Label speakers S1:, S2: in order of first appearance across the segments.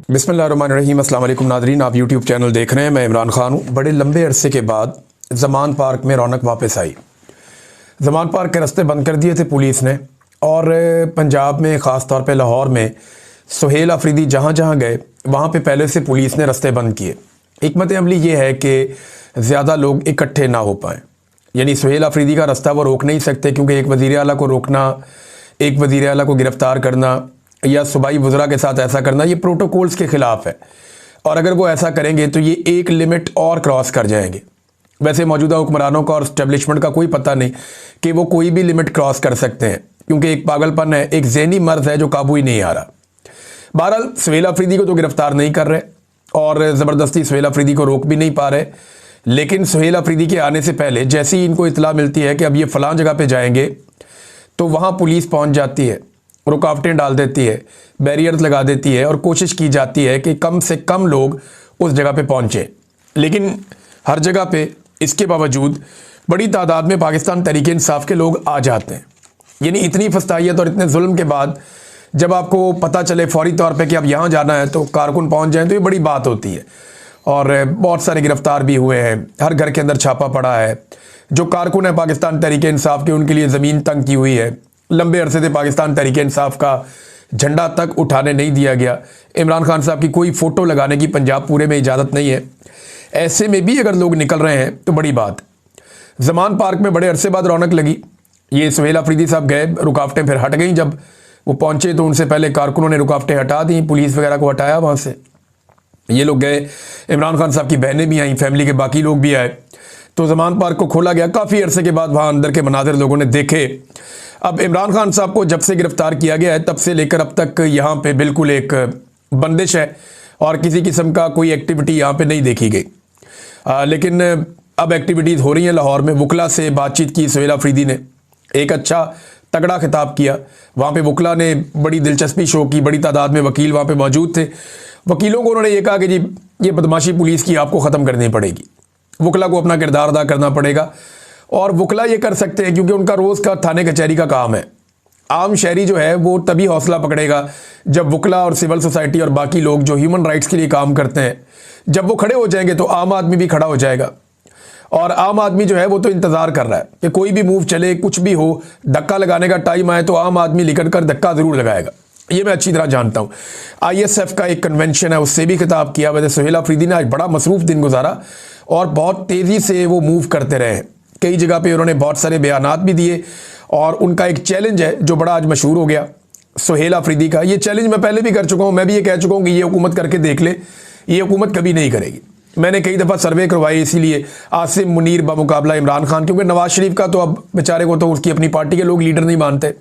S1: बिस्मिल्लाहिर्रहमानिर्रहीम। अस्सलाम वालेकुम नादरीन, आप यूट्यूब चैनल देख रहे हैं। मैं इमरान खान हूँ। बड़े लंबे अरसे के बाद ज़मान पार्क में रौनक वापस आई। ज़मान पार्क के रास्ते बंद कर दिए थे पुलिस ने, और पंजाब में ख़ास तौर पे लाहौर में सुहेल अफरीदी जहाँ जहाँ गए वहाँ पे पहले से पुलिस ने रास्ते बंद किए। हिकमत अमली ये है कि ज़्यादा लोग इकट्ठे ना हो पाएँ, यानी सुहेल अफरीदी का रास्ता वो रोक नहीं सकते, क्योंकि एक वज़ीर आला को रोकना, एक वज़ीर आला को गिरफ़्तार करना या सूबाई वज़रा के साथ ऐसा करना, ये प्रोटोकॉल्स के ख़िलाफ़ है। और अगर वो ऐसा करेंगे तो ये एक लिमिट और क्रॉस कर जाएंगे। वैसे मौजूदा हुक्मरानों का और इस्टेब्लिशमेंट का कोई पता नहीं कि वो कोई भी लिमिट क्रॉस कर सकते हैं, क्योंकि एक पागलपन है, एक ज़हनी मर्ज़ है जो काबू ही नहीं आ रहा। बहरहाल सुहेल अफरीदी को तो गिरफ़्तार नहीं कर रहे और ज़बरदस्ती सुहेल अफरीदी को रोक भी नहीं पा रहे, लेकिन सुहेल अफरीदी के आने से पहले जैसे ही इनको इतला मिलती है कि अब ये फ़लाँ जगह पे जाएंगे, तो वहाँ पुलिस पहुँच जाती है, रुकावटें डाल देती है, बैरियर्स लगा देती है और कोशिश की जाती है कि कम से कम लोग उस जगह पे पहुँचें। लेकिन हर जगह पे इसके बावजूद बड़ी तादाद में पाकिस्तान तहरीक इंसाफ के लोग आ जाते हैं। यानी इतनी फस्तायत और इतने जुल्म के बाद जब आपको पता चले फौरी तौर पे कि अब यहाँ जाना है तो कारकुन पहुँच जाएँ, तो ये बड़ी बात होती है। और बहुत सारे गिरफ्तार भी हुए हैं, हर घर के अंदर छापा पड़ा है। जो कारकुन है पाकिस्तान तहरीक इंसाफ के, उनके लिए ज़मीन तंग की हुई है। लंबे अरसे से पाकिस्तान तहरीक इंसाफ का झंडा तक उठाने नहीं दिया गया। इमरान खान साहब की कोई फ़ोटो लगाने की पंजाब पूरे में इजाज़त नहीं है। ऐसे में भी अगर लोग निकल रहे हैं तो बड़ी बात। ज़मान पार्क में बड़े अरसे बाद रौनक लगी। ये सुहेल अफरीदी साहब गए, रुकावटें फिर हट गई। जब वो पहुँचे तो उनसे पहले कारकुनों ने रुकावटें हटा दी, पुलिस वगैरह को हटाया वहाँ से। ये लोग गए, इमरान खान साहब की बहनें भी आईं, फैमिली के बाकी लोग भी आए, तो ज़मान पार्क को खोला गया। काफ़ी अरसे के बाद वहाँ अंदर के मनाज़िर लोगों ने देखे। अब इमरान खान साहब को जब से गिरफ़्तार किया गया है तब से लेकर अब तक यहाँ पे बिल्कुल एक बंदिश है और किसी किस्म का कोई एक्टिविटी यहाँ पे नहीं देखी गई। लेकिन अब एक्टिविटीज़ हो रही हैं। लाहौर में वकला से बातचीत की सुहेल अफरीदी ने, एक अच्छा तगड़ा खिताब किया। वहाँ पे वकला ने बड़ी दिलचस्पी शो की, बड़ी तादाद में वकील वहाँ पे मौजूद थे। वकीलों को उन्होंने ये कहा कि जी ये बदमाशी पुलिस की आपको ख़त्म करनी पड़ेगी, वकला को अपना किरदार अदा करना पड़ेगा। और वकला ये कर सकते हैं क्योंकि उनका रोज़ का थाने कचहरी का काम है। आम शहरी जो है वो तभी हौसला पकड़ेगा जब वकला और सिविल सोसाइटी और बाकी लोग जो ह्यूमन राइट्स के लिए काम करते हैं, जब वो खड़े हो जाएंगे तो आम आदमी भी खड़ा हो जाएगा। और आम आदमी जो है वो तो इंतज़ार कर रहा है कि कोई भी मूव चले, कुछ भी हो, धक्का लगाने का टाइम आए तो आम आदमी निकल कर धक्का ज़रूर लगाएगा। ये मैं अच्छी तरह जानता हूँ। ISF का एक कन्वेंशन है, उससे भी खिताब किया। वैसे सुहेल अफरीदी ने आज बड़ा मसरूफ़ दिन गुजारा और बहुत तेज़ी से वो मूव करते रहे। कई जगह पे उन्होंने बहुत सारे बयानात भी दिए और उनका एक चैलेंज है जो बड़ा आज मशहूर हो गया सुहेल अफरीदी का। ये चैलेंज मैं पहले भी कर चुका हूँ, मैं भी ये कह चुका हूँ कि ये हुकूमत करके देख ले, ये हुकूमत कभी नहीं करेगी। मैंने कई दफ़ा सर्वे करवाए, इसीलिए आसिम मुनीर बमुकाबला इमरान खान, क्योंकि नवाज शरीफ का तो अब बेचारे को तो उसकी अपनी पार्टी के लोग लीडर नहीं मानते।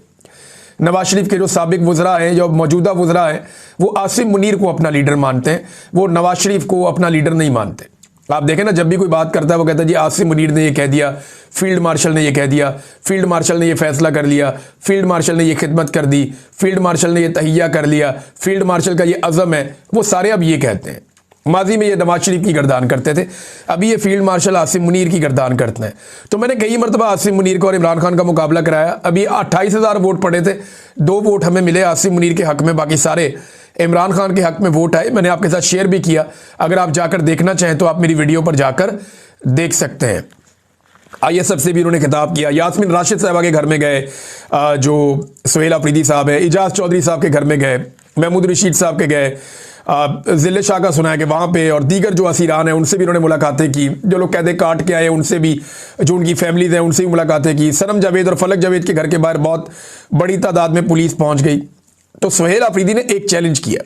S1: नवाज शरीफ के जो साबिक वज़रा हैं, जो मौजूदा वज़रा हैं, वो आसिम मुनीर को अपना लीडर मानते हैं, वो नवाज शरीफ को अपना लीडर नहीं मानते। आप देखें ना, जब भी कोई बात करता है वो कहता है जी आसिम मुनीर ने ये कह दिया, फील्ड मार्शल ने ये कह दिया, फील्ड मार्शल ने ये फैसला कर लिया, फील्ड मार्शल ने ये खिदमत कर दी, फील्ड मार्शल ने ये तहिया कर लिया, फील्ड मार्शल का ये अज़म है। वो सारे अब ये कहते हैं। माजी में ये नवाज शरीफ की गर्दान करते थे, अभी ये फील्ड मार्शल आसिम मुनीर की गर्दान करते हैं। तो मैंने कई मरतबा आसिम मुनीर को और इमरान खान का मुकाबला कराया। अभी 28,000 वोट पड़े थे, 2 वोट हमें मिले आसिम मुनीर के हक़ में, बाकी सारे इमरान खान के हक़ में वोट आए। मैंने आपके साथ शेयर भी किया, अगर आप जाकर देखना चाहें तो आप मेरी वीडियो पर जाकर देख सकते हैं। ISF से भी उन्होंने खिताब किया। यास्मीन राशिद साहबा के घर में गए, जो सुहेल अफरीदी साहब है, इजाज़ चौधरी साहब के घर में गए, महमूद रशीद साहब के गए, ज़िले शाह का सुना है कि वहाँ पे, और दीगर जो असीरान हैं उनसे भी उन्होंने मुलाकातें की। जो लोग कहते काट के आए उनसे भी, जो उनकी फैमिलीज़ हैं उनसे भी मुलाकातें की। सनम जावेद और फलक जावेद के घर के बाहर बहुत बड़ी तादाद में पुलिस पहुँच गई। तो सुहेल अफरीदी ने एक चैलेंज किया,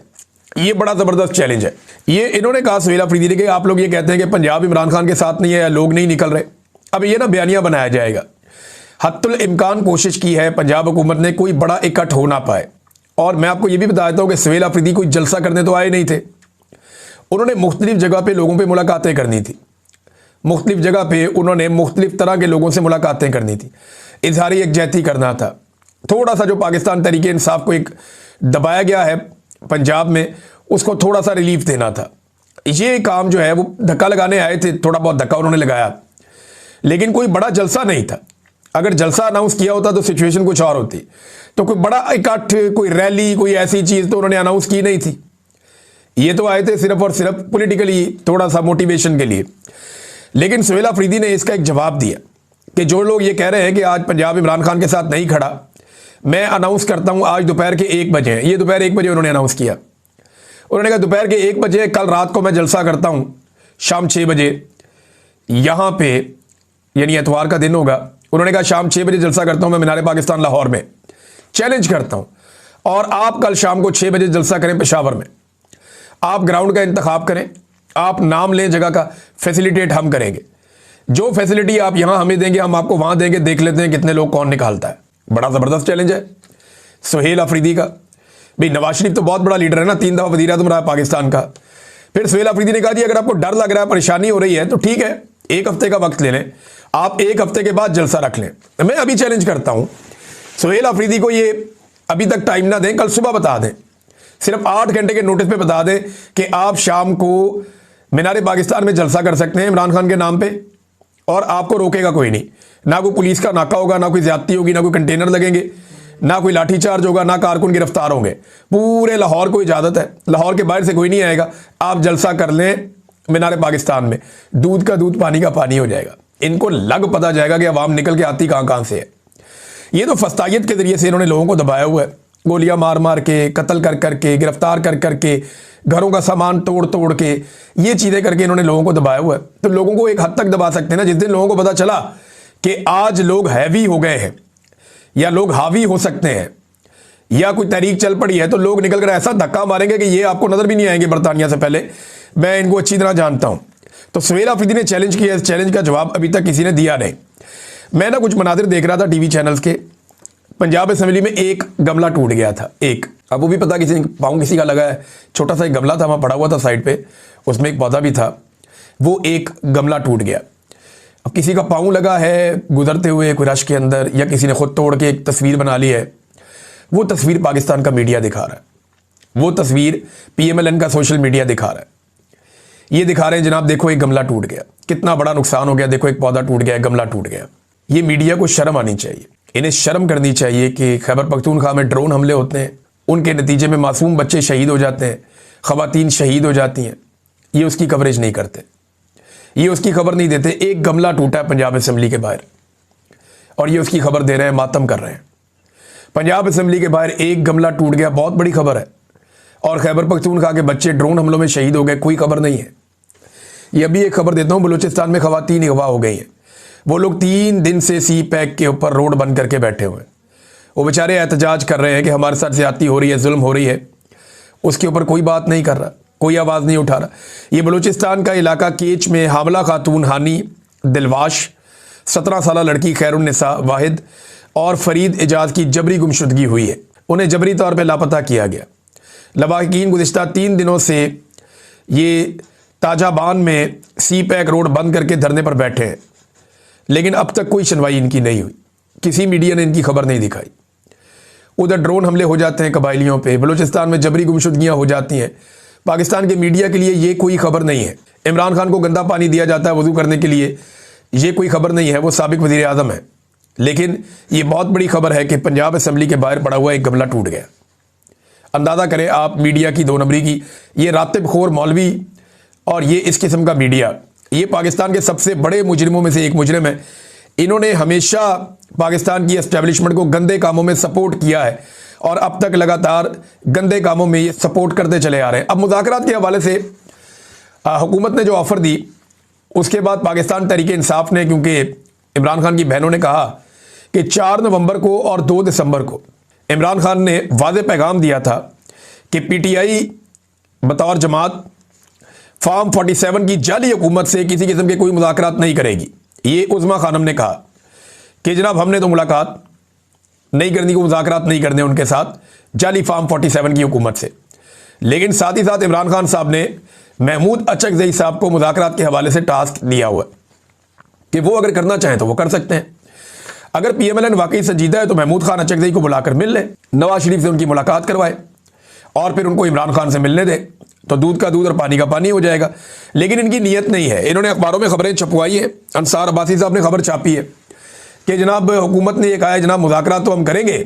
S1: ये बड़ा ज़बरदस्त चैलेंज है। ये इन्होंने कहा सुहेल अफरीदी ने कि आप लोग ये कहते हैं कि पंजाब इमरान खान के साथ नहीं है या लोग नहीं निकल रहे, अब ये ना बयानिया बनाया जाएगा। हत्तुल इम्कान कोशिश की है पंजाब हुकूमत ने कोई बड़ा इकट्ठ हो ना पाए। और मैं आपको ये भी बता देता हूँ कि सुहेल अफरीदी कोई जलसा करने तो आए नहीं थे, उन्होंने मुख्तलिफ जगह पे लोगों पे मुलाकातें करनी थी, मुख्तलिफ जगह पे उन्होंने मुख्तलिफ तरह के लोगों से मुलाकातें करनी थी, इजहारी यकजहती करना था। थोड़ा सा जो पाकिस्तान तहरीक इंसाफ को एक दबाया गया है पंजाब में, उसको थोड़ा सा रिलीफ देना था। ये काम जो है वो धक्का लगाने आए थे, थोड़ा बहुत धक्का उन्होंने लगाया, लेकिन कोई बड़ा जलसा नहीं था। अगर जलसा अनाउंस किया होता तो सिचुएशन कुछ और होती। तो कोई बड़ा इकट्ठ, कोई रैली, कोई ऐसी चीज़ तो उन्होंने अनाउंस की नहीं थी। ये तो आए थे सिर्फ और सिर्फ पॉलिटिकली थोड़ा सा मोटिवेशन के लिए। लेकिन सुहेल अफरीदी ने इसका एक जवाब दिया कि जो लोग ये कह रहे हैं कि आज पंजाब इमरान खान के साथ नहीं खड़ा, मैं अनाउंस करता हूं आज दोपहर के 1 बजे, ये दोपहर 1 बजे उन्होंने अनाउंस किया। उन्होंने कहा दोपहर के 1 बजे कल रात को मैं जलसा करता हूं, शाम 6 बजे यहां पे, यानी एतवार का दिन होगा। उन्होंने कहा शाम 6 बजे जलसा करता हूं मैं मीनार पाकिस्तान लाहौर में, चैलेंज करता हूं, और आप कल शाम को 6 बजे जलसा करें पेशावर में। आप ग्राउंड का इंतखाब करें, आप नाम लें जगह का, फैसिलिटेट हम करेंगे। जो फैसिलिटी आप यहां हमें देंगे हम आपको वहां देंगे, देख लेते हैं कितने लोग कौन निकालता है। बड़ा जबरदस्त चैलेंज है सुहेल अफरीदी का। भाई नवाज शरीफ तो बहुत बड़ा लीडर है ना, 3 दफा वज़ीर आज़म रहा है पाकिस्तान का। फिर सुहेल अफरीदी ने कहा जी अगर आपको डर लग रहा है, परेशानी हो रही है तो ठीक है, 1 हफ्ते का वक्त ले लें, आप 1 हफ्ते के बाद जलसा रख लें। मैं अभी चैलेंज करता हूं सुहेल अफरीदी को, ये अभी तक टाइम ना दें, कल सुबह बता दें, सिर्फ 8 घंटे के नोटिस पे बता दें कि आप शाम को मीनार पाकिस्तान में जलसा कर सकते हैं इमरान खान के नाम पे, और आपको रोकेगा कोई नहीं। ना कोई पुलिस का नाका होगा, ना कोई ज्यादती होगी, ना कोई कंटेनर लगेंगे, ना कोई लाठीचार्ज होगा, ना कारकुन गिरफ्तार होंगे। पूरे लाहौर को इजाजत है, लाहौर के बाहर से कोई नहीं आएगा। आप जलसा कर लें मीनार पाकिस्तान में, दूध का दूध पानी का पानी हो जाएगा। इनको लग पता जाएगा कि अवाम निकल के आती कहां से है। ये तो फस्तायत के जरिए से इन्होंने लोगों को दबाया हुआ है, गोलियां मार मार के, कत्ल कर करके, गिरफ्तार कर करके, घरों का सामान तोड़ तोड़ के, ये चीजें करके इन्होंने लोगों को दबाया हुआ है। तो लोगों को एक हद तक दबा सकते हैं ना, जिस दिन लोगों को पता चला कि आज लोग हैवी हो गए हैं या लोग हावी हो सकते हैं या कोई तहरीक चल पड़ी है, तो लोग निकल कर ऐसा धक्का मारेंगे कि ये आपको नजर भी नहीं आएंगे बरतानिया से पहले। मैं इनको अच्छी तरह जानता हूं। तो सुहेल अफरीदी ने चैलेंज किया, इस चैलेंज का जवाब अभी तक किसी ने दिया नहीं। मैं ना कुछ मनाजिर देख रहा था टीवी चैनल्स के, पंजाब असेंबली में एक गमला टूट गया था, एक, अब वो भी पता किसी पाँव किसी का लगा है, छोटा सा एक गमला था वहाँ पड़ा हुआ था साइड पे, उसमें एक पौधा भी था, वो एक गमला टूट गया। अब किसी का पाँव लगा है गुजरते हुए कोई रश के अंदर, या किसी ने खुद तोड़ के एक तस्वीर बना ली है। वो तस्वीर पाकिस्तान का मीडिया दिखा रहा है, वो तस्वीर PMLN का सोशल मीडिया दिखा रहा है। ये दिखा रहे हैं जनाब देखो एक गमला टूट गया, कितना बड़ा नुकसान हो गया, देखो एक पौधा टूट गया, गमला टूट गया। ये मीडिया को शर्म आनी चाहिए, इन्हें शर्म करनी चाहिए कि खैबर पख्तूनख्वा में ड्रोन हमले होते हैं, उनके नतीजे में मासूम बच्चे शहीद हो जाते हैं, ख़वातीन शहीद हो जाती हैं, ये उसकी कवरेज नहीं करते, ये उसकी खबर नहीं देते। एक गमला टूटा है पंजाब असेंबली के बाहर और ये उसकी खबर दे रहे हैं, मातम कर रहे हैं। पंजाब असेंबली के बाहर एक गमला टूट गया, बहुत बड़ी खबर है, और खैबर पख्तूनख्वा के बच्चे ड्रोन हमलों में शहीद हो गए, कोई खबर नहीं है। ये अभी एक खबर देता हूँ, बलूचिस्तान में खवातीन अगवा हो गई हैं, वो लोग 3 दिन से CPEC के ऊपर रोड बंद करके बैठे हुए हैं। वो बेचारे एहतजाज कर रहे हैं कि हमारे साथ ज्यादती हो रही है, जुल्म हो रही है, उसके ऊपर कोई बात नहीं कर रहा, कोई आवाज़ नहीं उठा रहा। ये बलूचिस्तान का इलाका केच में हामला खातून हानी दिलवाश, 17 साल लड़की खैरुन्निसा वाहिद और फरीद एजाज की जबरी गुमशुदगी हुई है, उन्हें जबरी तौर पर लापता किया गया। लवाहिकीन गुज़िश्ता 3 दिनों से ये ताजाबान में CPEC रोड बंद करके धरने पर बैठे हैं, लेकिन अब तक कोई सुनवाई इनकी नहीं हुई, किसी मीडिया ने इनकी खबर नहीं दिखाई। उधर ड्रोन हमले हो जाते हैं कबायलियों पे, बलूचिस्तान में जबरी गुमशुदगियां हो जाती हैं, पाकिस्तान के मीडिया के लिए ये कोई खबर नहीं है। इमरान खान को गंदा पानी दिया जाता है वजू करने के लिए, ये कोई खबर नहीं है, वो साबिक वज़ीर आज़म है। लेकिन ये बहुत बड़ी खबर है कि पंजाब असेंबली के बाहर पड़ा हुआ एक गमला टूट गया। अंदाज़ा करें आप मीडिया की 2 नंबरी की, ये रातिब खोर मौलवी और ये इस किस्म का मीडिया, ये पाकिस्तान के सबसे बड़े मुजरिमों में से एक मुजरिम है। इन्होंने हमेशा पाकिस्तान की एस्टेब्लिशमेंट को गंदे कामों में सपोर्ट किया है और अब तक लगातार गंदे कामों में ये सपोर्ट करते चले आ रहे हैं। अब मुज़ाकरात के हवाले से हुकूमत ने जो ऑफ़र दी, उसके बाद पाकिस्तान तहरीक इंसाफ ने, क्योंकि इमरान खान की बहनों ने कहा कि 4 नवंबर को और 2 दिसंबर को इमरान खान ने वाज़े पैगाम दिया था कि PTI बतौर जमात फॉर्म 47 की जाली हुकूमत से किसी किस्म के कोई मुज़ाकरात नहीं करेगी। ये उज़्मा खानम ने कहा कि जनाब हमने तो मुलाकात नहीं करनी, को मुज़ाकरात नहीं करने उनके साथ जाली फॉर्म 47 की हुकूमत से। लेकिन साथ ही साथ इमरान खान साहब ने महमूद अचकज़ई साहब को मुज़ाकरात के हवाले से टास्क दिया हुआ कि वो अगर करना चाहें तो वो कर सकते हैं। अगर PMLN वाकई संजीदा है तो महमूद खान अचकज़ई को बुलाकर मिल ले, नवाज शरीफ से उनकी मुलाकात करवाए और फिर उनको इमरान खान से मिलने दे, तो दूध का दूध और पानी का पानी हो जाएगा। लेकिन इनकी नीयत नहीं है। इन्होंने अखबारों में खबरें छपवाई हैं, अंसार अब्बासी साहब ने खबर छापी है कि जनाब हुकूमत ने ये कहा है जनाब मुज़ाकरात तो हम करेंगे,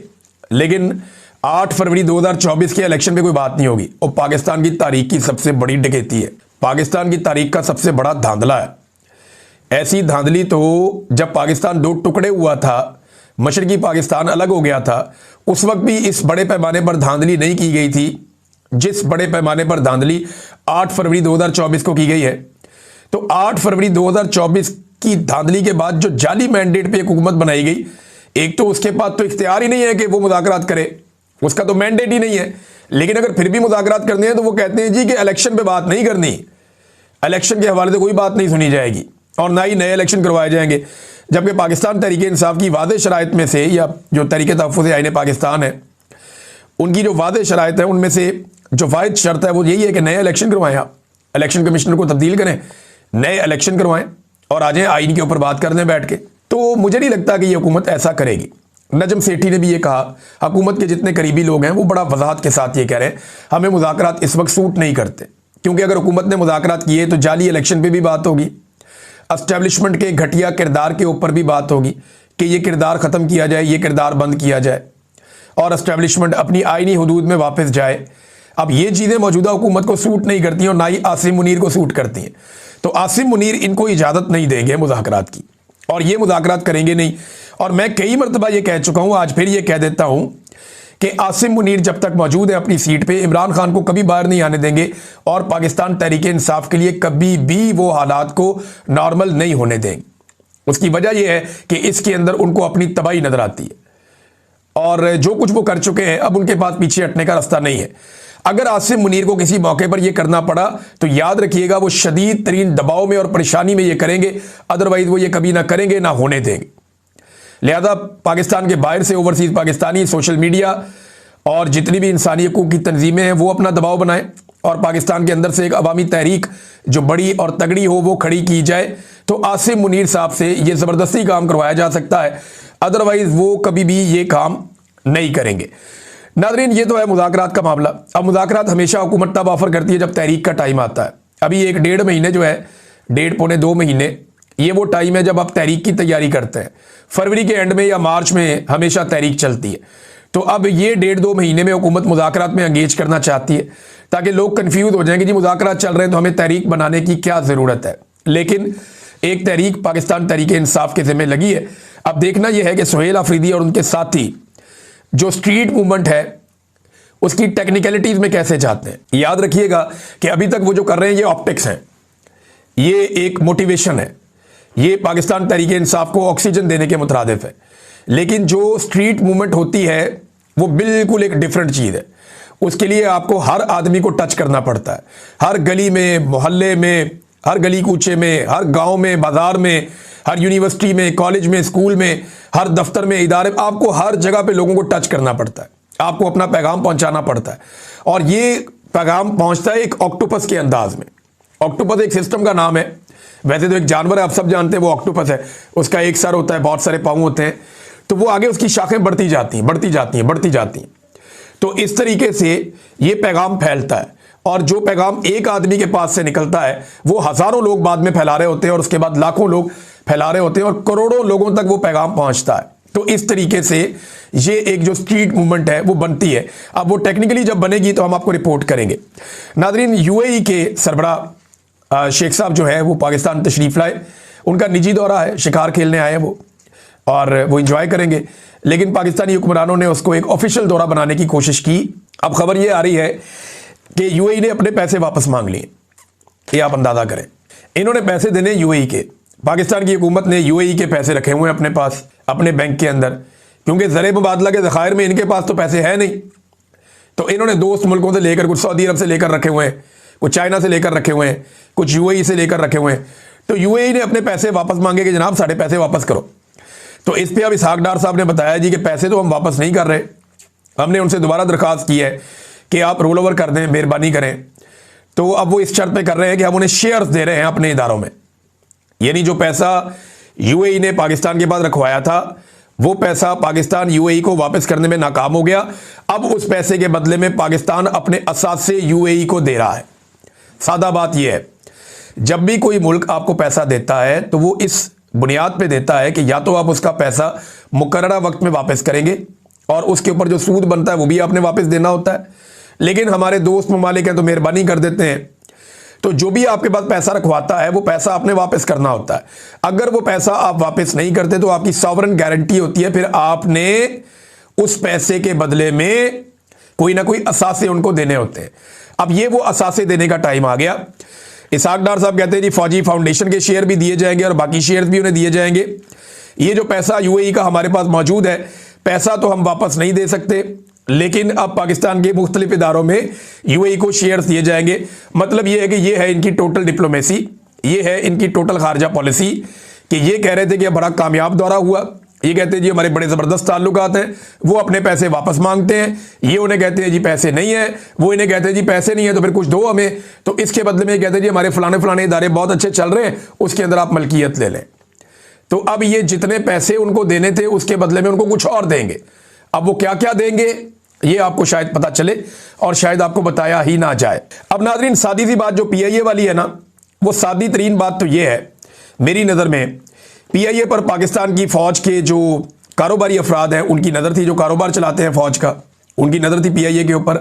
S1: लेकिन 8 फरवरी 2024 के इलेक्शन पे कोई बात नहीं होगी। और पाकिस्तान की तारीख की सबसे बड़ी डकैती है, पाकिस्तान की तारीख का सबसे बड़ा धांधला है। ऐसी धांधली तो जब पाकिस्तान दो टुकड़े हुआ था, मशरकी पाकिस्तान अलग हो गया था, उस वक्त भी इस बड़े पैमाने पर धांधली नहीं की गई थी जिस बड़े पैमाने पर धांधली 8 फरवरी 2024 को की गई है। तो 8 फरवरी 2024 की धांधली के बाद जो जाली मैंडेट पे एक हुकूमत बनाई गई, एक तो उसके पास तो इख्तियार ही नहीं है कि वो मुज़ाकरात करे, उसका तो मैंडेट ही नहीं है। लेकिन अगर फिर भी मुज़ाकरात करने हैं तो वो कहते हैं जी कि इलेक्शन पे बात नहीं करनी, इलेक्शन के हवाले से कोई बात नहीं सुनी जाएगी और ना ही नए इलेक्शन करवाए जाएंगे। जबकि पाकिस्तान तहरीक इंसाफ की वादे शराइत में से, या जो तहरीक तहफ़्फ़ुज़ आईन पाकिस्तान है उनकी जो वादे शराइत है उनमें से जो वाहिद शर्त है वो यही है कि नए इलेक्शन करवाएं, आप इलेक्शन कमिश्नर को तब्दील करें, नए इलेक्शन करवाएं और आ जाएं आईन के ऊपर बात करने बैठ के। तो मुझे नहीं लगता कि ये हुकूमत ऐसा करेगी। नजम सेठी ने भी ये कहा, हुकूमत के जितने करीबी लोग हैं वो बड़ा वजाहत के साथ ये कह रहे हैं हमें मुज़ाकरात इस वक्त सूट नहीं करते, क्योंकि अगर हुकूमत ने मुज़ाकरात किए तो जाली इलेक्शन पे भी बात होगी, एस्टेब्लिशमेंट के घटिया किरदार के ऊपर भी बात होगी कि ये किरदार ख़त्म किया जाए, ये किरदार बंद किया जाए और एस्टेब्लिशमेंट अपनी आइनी हदूद में वापस जाए। अब ये चीज़ें मौजूदा हुकूमत को सूट नहीं करती हैं और ना ही आसिम मुनीर को सूट करती हैं। तो आसिम मुनीर इनको इजाज़त नहीं देंगे मुज़ाकरात की और ये मुज़ाकरात करेंगे नहीं। और मैं कई मरतबा ये कह चुका हूँ, आज फिर ये कह देता हूँ कि आसिम मुनीर जब तक मौजूद है अपनी सीट पे, इमरान खान को कभी बाहर नहीं आने देंगे और पाकिस्तान तहरीक इंसाफ के लिए कभी भी वो हालात को नॉर्मल नहीं होने देंगे। उसकी वजह यह है कि इसके अंदर उनको अपनी तबाही नजर आती है और जो कुछ वो कर चुके हैं अब उनके पास पीछे हटने का रास्ता नहीं है। अगर आसिम मुनीर को किसी मौके पर यह करना पड़ा तो याद रखिएगा वो शदीद तरीन दबाव में और परेशानी में ये करेंगे, अदरवाइज वो ये कभी ना करेंगे ना होने देंगे। लिहाजा पाकिस्तान के बाहर से ओवरसीज पाकिस्तानी, सोशल मीडिया और जितनी भी इंसानी हकूक़ की तंजीमें हैं वो अपना दबाव बनाएं और पाकिस्तान के अंदर से एक अवामी तहरीक जो बड़ी और तगड़ी हो वो खड़ी की जाए। तो आसिम मुनीर साहब से ये ज़बरदस्ती काम करवाया जा सकता है, अदरवाइज वो कभी भी ये काम नहीं करेंगे। नाज़रीन, ये तो है मुज़ाकरात का मामला। अब मुज़ाकरात हमेशा हुकूमत तब ऑफर करती है जब तहरीक का टाइम आता है। अभी 1-1.5 महीने जो है, 1.5-2 महीने, ये वो टाइम है जब आप तहरीक की तैयारी करते हैं। फरवरी के एंड में या मार्च में हमेशा तहरीक चलती है। तो अब ये 1.5-2 महीने में हुकूमत मुज़ाकरात में एंगेज करना चाहती है ताकि लोग कन्फ्यूज हो जाएंगे जी मुज़ाकरात चल रहे हैं तो हमें तहरीक बनाने की क्या ज़रूरत है। लेकिन एक तहरीक पाकिस्तान तहरीक इंसाफ के ज़िम्मे लगी है। अब देखना यह है कि सुहेल आफरीदी और उनके साथी जो स्ट्रीट मूवमेंट है उसकी टेक्निकलिटीज में कैसे जाते हैं। याद रखिएगा कि अभी तक वो जो कर रहे हैं ये ऑप्टिक्स हैं, ये एक मोटिवेशन है, ये पाकिस्तान तहरीक इंसाफ को ऑक्सीजन देने के मुतरादिफ है। लेकिन जो स्ट्रीट मूवमेंट होती है वो बिल्कुल एक डिफरेंट चीज़ है। उसके लिए आपको हर आदमी को टच करना पड़ता है, हर गली में, मोहल्ले में, हर गली कूचे में, हर गांव में, बाजार में, हर यूनिवर्सिटी में, कॉलेज में, स्कूल में, हर दफ्तर में, इदारे, आपको हर जगह पे लोगों को टच करना पड़ता है, आपको अपना पैगाम पहुंचाना पड़ता है। और ये पैगाम पहुंचता है एक ऑक्टोपस के अंदाज में। ऑक्टोपस एक सिस्टम का नाम है, वैसे तो एक जानवर है, आप सब जानते हैं वो ऑक्टोपस है। उसका एक सर होता है, बहुत सारे पाँव होते हैं, तो वो आगे उसकी शाखें बढ़ती जाती हैं, बढ़ती जाती हैं, बढ़ती जाती हैं। तो इस तरीके से ये पैगाम फैलता है और जो पैगाम एक आदमी के पास से निकलता है वो हज़ारों लोग बाद में फैला रहे होते हैं और उसके बाद लाखों लोग फैला रहे होते हैं और करोड़ों लोगों तक वो पैगाम पहुंचता है। तो इस तरीके से ये एक जो स्ट्रीट मूवमेंट है वो बनती है। अब वो टेक्निकली जब बनेगी तो हम आपको रिपोर्ट करेंगे। नाज़रीन, यूएई के सरबराह शेख साहब जो है वो पाकिस्तान तशरीफ़ लाए, उनका निजी दौरा है, शिकार खेलने आए हैं वो और वो इंजॉय करेंगे। लेकिन पाकिस्तानी हुक्मरानों ने उसको एक ऑफिशियल दौरा बनाने की कोशिश की। अब खबर ये आ रही है कि यूएई ने अपने पैसे वापस मांग लिए। ये आप अंदाज़ा करें, इन्होंने पैसे देने यूएई के, पाकिस्तान की हुकूमत ने यूएई के पैसे रखे हुए हैं अपने पास, अपने बैंक के अंदर, क्योंकि ज़र मुबादला के ज़खायर में इनके पास तो पैसे है नहीं। तो इन्होंने दोस्त मुल्कों से लेकर, कुछ सऊदी अरब से लेकर रखे हुए हैं, कुछ चाइना से लेकर रखे हुए हैं, कुछ यूएई से लेकर रखे हुए हैं। तो यूएई ने अपने पैसे वापस मांगे कि जनाब साढ़े पैसे वापस करो। तो इस पर अब इसहाक डार साहब ने बताया जी कि पैसे तो हम वापस नहीं कर रहे, हमने उनसे दोबारा दरख्वास्त की है कि आप रोल ओवर कर दें, मेहरबानी करें। तो अब वो इस शर्त पे कर रहे हैं कि हम उन्हें शेयर्स दे रहे हैं अपने इदारों में, यानी जो पैसा यूएई ने पाकिस्तान के पास रखवाया था वो पैसा पाकिस्तान यूएई को वापस करने में नाकाम हो गया। अब उस पैसे के बदले में पाकिस्तान अपने असासे यूएई को दे रहा है। सादा बात यह है, जब भी कोई मुल्क आपको पैसा देता है तो वो इस बुनियाद पे देता है कि या तो आप उसका पैसा मुकर्ररा वक्त में वापस करेंगे और उसके ऊपर जो सूद बनता है वो भी आपने वापस देना होता है। लेकिन हमारे दोस्त ममालिक हैं तो मेहरबानी कर देते हैं, तो जो भी आपके पास पैसा रखवाता है वो पैसा आपने वापस करना होता है। अगर वो पैसा आप वापस नहीं करते तो आपकी सॉवरेन गारंटी होती है, फिर आपने उस पैसे के बदले में कोई ना कोई असासे उनको देने होते हैं। अब ये वो असासे देने का टाइम आ गया। इसहाक डार साहब कहते हैं जी फौजी फाउंडेशन के शेयर भी दिए जाएंगे और बाकी शेयर भी उन्हें दिए जाएंगे। ये जो पैसा यूएई का हमारे पास मौजूद है, पैसा तो हम वापस नहीं दे सकते, लेकिन अब पाकिस्तान के मुख्तलिफ इदारों में यूएई को शेयर्स दिए जाएंगे। मतलब ये है कि ये है इनकी टोटल डिप्लोमेसी, ये है इनकी टोटल खारजा पॉलिसी कि ये कह रहे थे कि बड़ा कामयाब दौरा हुआ, ये कहते हैं जी हमारे बड़े ज़बरदस्त ताल्लुकात हैं, वो अपने पैसे वापस मांगते हैं, ये उन्हें कहते हैं जी पैसे नहीं है, वो इन्हें कहते हैं जी पैसे नहीं है तो फिर कुछ दो हमें, तो इसके बदले में कहते हैं जी हमारे फलाने इदारे बहुत अच्छे चल रहे हैं, उसके अंदर आप मलकियत ले लें। तो अब ये जितने पैसे उनको देने थे उसके बदले में उनको कुछ और देंगे। अब वो क्या क्या देंगे ये आपको शायद पता चले और शायद आपको बताया ही ना जाए। अब नाज़रीन, सादी सी बात जो पीआईए वाली है ना, वो सादी तरीन बात तो ये है मेरी नज़र में, पीआईए पर पाकिस्तान की फ़ौज के जो कारोबारी अफराद हैं उनकी नज़र थी, जो कारोबार चलाते हैं फ़ौज का, उनकी नज़र थी पीआईए के ऊपर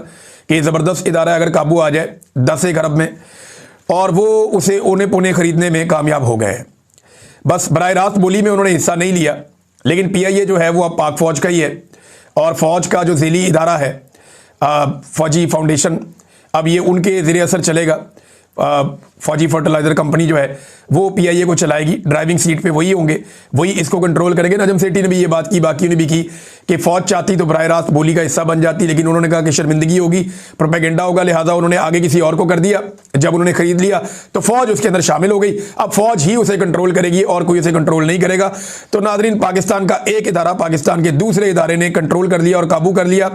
S1: कि ज़बरदस्त इदारा अगर काबू आ जाए 10 अरब में, और वो उसे ओने पोने ख़रीदने में कामयाब हो गए हैं। बस बराह रास्त बोली में उन्होंने हिस्सा नहीं लिया, लेकिन पीआईए जो है वो अब पाक फ़ौज का ही है और फ़ौज का जो ज़ेली इदारा है फ़ौजी फाउंडेशन, अब ये उनके ज़रिए असर चलेगा। फौजी फर्टिलाइज़र कंपनी जो है वो पीआईए को चलाएगी, ड्राइविंग सीट पे वही होंगे, वही इसको कंट्रोल करेंगे। नजम सेठी ने भी ये बात की, बाकी ने भी की कि फ़ौज चाहती तो बराह रास्त बोली का हिस्सा बन जाती, लेकिन उन्होंने कहा कि शर्मिंदगी होगी, प्रोपेगेंडा होगा, लिहाजा उन्होंने आगे किसी और को कर दिया। जब उन्होंने खरीद लिया तो फ़ौज उसके अंदर शामिल हो गई, अब फ़ौज ही उसे कंट्रोल करेगी और कोई उसे कंट्रोल नहीं करेगा। तो नाज़रीन, पाकिस्तान का एक इदारा पाकिस्तान के दूसरे इदारे ने कंट्रोल कर लिया और काबू कर लिया।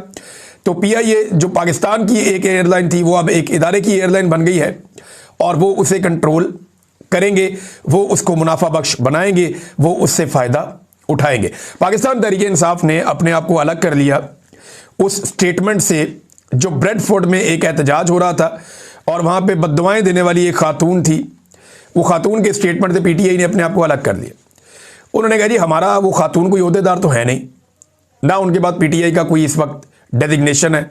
S1: तो पीआईए जो पाकिस्तान की एक एयरलाइन थी वो अब एक इदारे की एयरलाइन बन गई है और वो उसे कंट्रोल करेंगे, वो उसको मुनाफा बख्श बनाएंगे, वो उससे फ़ायदा उठाएंगे। पाकिस्तान तहरीक-ए-इंसाफ ने अपने आप को अलग कर लिया उस स्टेटमेंट से जो ब्रेडफोर्ड में एक एहतजाज हो रहा था और वहाँ पे बद्दुआएं देने वाली एक खातून थी। वो खातून के स्टेटमेंट से पीटीआई ने अपने आप को अलग कर लिया। उन्होंने कहा जी हमारा वो खातून कोई ओहदेदार तो है नहीं, ना उनके बाद पीटीआई का कोई इस वक्त डेजिग्नेशन है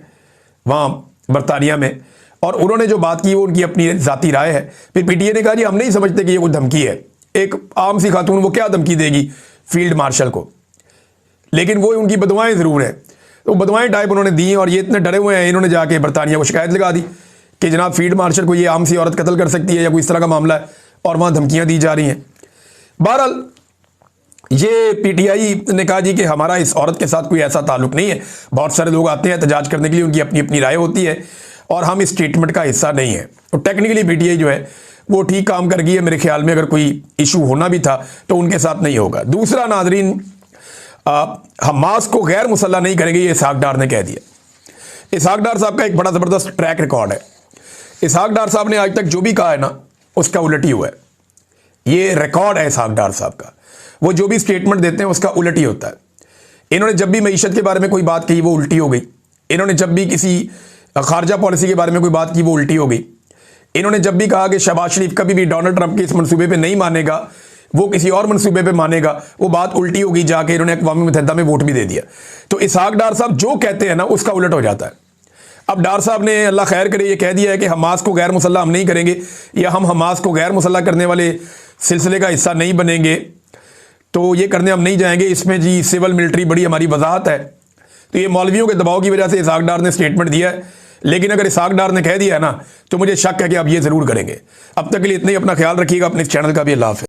S1: वहाँ बरतानिया में, और उन्होंने जो बात की वो उनकी अपनी ज़ाती राय है। फिर पीटीआई ने कहा जी हम नहीं समझते कि ये कोई धमकी है, एक आम सी खातून वो क्या धमकी देगी फील्ड मार्शल को, लेकिन वो उनकी बदवाएं ज़रूर हैं। तो बदवाएं टाइप उन्होंने दी और ये इतने डरे हुए हैं, इन्होंने जाके बरतानिया को शिकायत लगा दी कि जनाब फील्ड मार्शल को ये आम सी औरत कत्ल कर सकती है या कोई इस तरह का मामला है, और वहाँ धमकियाँ दी जा रही हैं। बहरहाल ये पीटीआई ने कहा जी कि हमारा इस औरत के साथ कोई ऐसा ताल्लुक नहीं है, बहुत सारे लोग आते हैं एहतजाज करने के लिए, उनकी अपनी अपनी राय होती है और हम इस स्टेटमेंट का हिस्सा नहीं है। तो टेक्निकली पीटीआई जो है वो ठीक काम कर गई है मेरे ख्याल में। अगर कोई इशू होना भी था तो उनके साथ नहीं होगा। दूसरा नाजरीन, हमास को गैर मुसल्लह नहीं करेंगे, ये इसहाक डार ने कह दिया। इसहाक डार साहब का एक बड़ा ज़बरदस्त ट्रैक रिकॉर्ड है। इसहाक डार साहब ने आज तक जो भी कहा है ना उसका उलट ही हुआ है। ये रिकॉर्ड है इसहाक डार साहब का, वो जो भी स्टेटमेंट देते हैं उसका उलट ही होता है। इन्होंने जब भी मईशत के बारे में कोई बात कही वो उल्टी हो गई, इन्होंने जब भी किसी खारजा पॉलिसी के बारे में कोई बात की वो उल्टी हो गई, इन्होंने जब भी कहा कि शहबाज शरीफ कभी भी डोनाल्ड ट्रंप के इस मनसूबे पे नहीं मानेगा, वो किसी और मनसूबे पे मानेगा, वो बात उल्टी हो गई, जाके इन्होंने अक़वाम मुत्तहिदा में वोट भी दे दिया। तो इसहाक डार साहब जो कहते हैं ना उसका उलट हो जाता है। अब डार साहब ने अल्लाह खैर करे ये कह दिया है कि हमास को गैर मुसल्लह हम नहीं करेंगे या हम हमास को गैर मुसल्लह करने वाले सिलसिले का हिस्सा नहीं बनेंगे, तो ये करने हम नहीं जाएंगे, इसमें जी सिविल मिलिट्री बड़ी हमारी वजाहत है। तो ये मौलवियों के दबाव की वजह से इसहाक डार ने स्टेटमेंट दिया है, लेकिन अगर इसहाक डार ने कह दिया है ना तो मुझे शक है कि आप ये ज़रूर करेंगे। अब तक के लिए इतना ही, अपना ख्याल रखिएगा, अपने इस चैनल का भी अल्लाह हाफ़िज़।